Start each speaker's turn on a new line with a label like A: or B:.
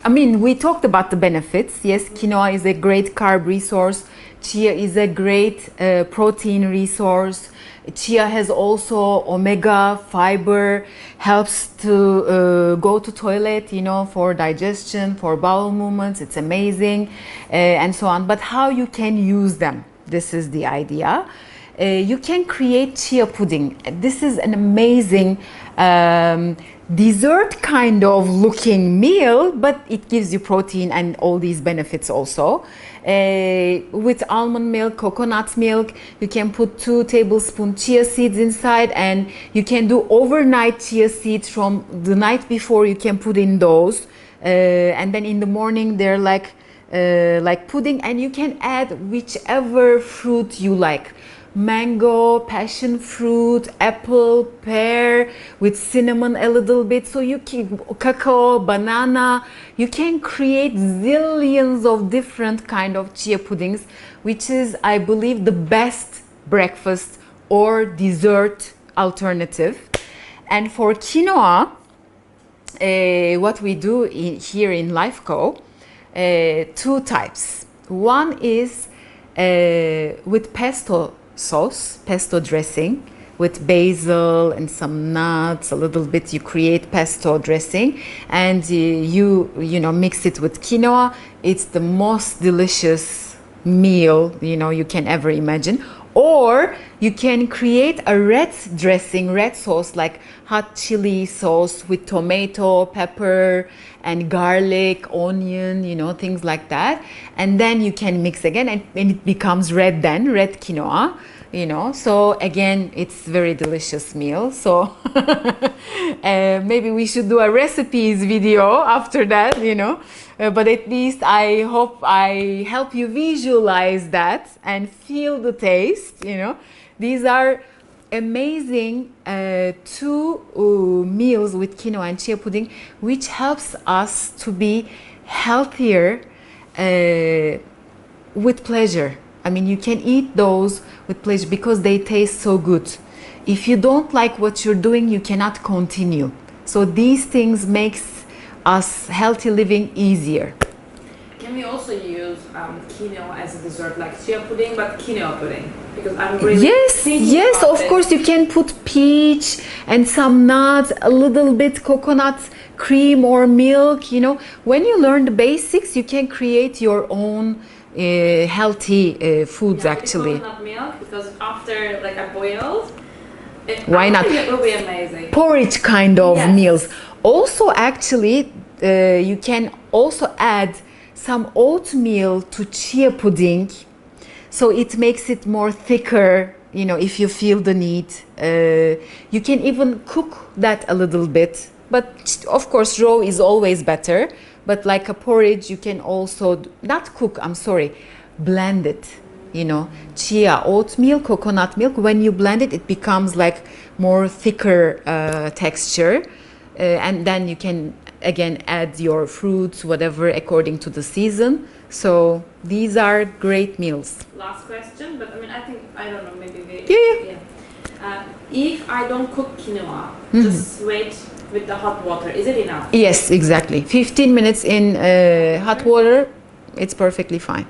A: I mean, we talked about the benefits. Yes, quinoa is a great carb resource. Chia is a great protein resource. Chia has also omega, fiber, helps to go to toilet, you know, for digestion, for bowel movements. It's amazing, and so on. But how you can use them? This is the idea. You can create chia pudding. This is an amazing dessert kind of looking meal, but it gives you protein and all these benefits also. With almond milk, coconut milk, you can put 2 tablespoons chia seeds inside, and you can do overnight chia seeds from the night before. You can put in those, and then in the morning they're like pudding, and you can add whichever fruit you like. Mango, passion fruit, apple, pear, with cinnamon a little bit. So you can cacao, banana. You can create zillions of different kind of chia puddings, which is, I believe, the best breakfast or dessert alternative. And for quinoa, what we do here in TheLifeCo, 2 types. One is with pesto sauce, pesto dressing, with basil and some nuts, a little bit. You create pesto dressing, and you know, mix it with quinoa. It's the most delicious meal, you know, you can ever imagine. Or you can create a red dressing, red sauce, like hot chili sauce with tomato, pepper, and garlic, onion, you know, things like that. And then you can mix again, and it becomes red then, red quinoa, you know. So again, it's very delicious meal. So maybe we should do a recipes video after that, you know. But at least I hope I help you visualize that and feel the taste, you know. These are amazing 2 meals with quinoa and chia pudding, which helps us to be healthier with pleasure. I mean, you can eat those with pleasure because they taste so good. If you don't like what you're doing, you cannot continue. So these things makes us healthy living easier.
B: Can we also use quinoa as a dessert, like chia pudding, but quinoa pudding? Because I'm really
A: yes, of course you can put peach and some nuts, a little bit coconut cream or milk. You know, when you learn the basics, you can create your own healthy foods, actually.
B: Coconut milk, because after like I boiled,
A: why not?
B: It will be amazing.
A: Porridge kind of meals. Also, actually, you can also add some oatmeal to chia pudding, so it makes it more thicker, you know, if you feel the need. You can even cook that a little bit, but of course raw is always better. But like a porridge, you can also not cook, I'm sorry, blend it, you know. Chia, oatmeal, coconut milk, when you blend it, it becomes like more thicker texture. And then you can again add your fruits, whatever, according to the season. So these are great meals.
B: Last question, but I mean, I don't know, maybe
A: Yeah.
B: If I don't cook quinoa, just wait with the hot water, is it enough?
A: Yes, exactly. 15 minutes in hot water, it's perfectly fine.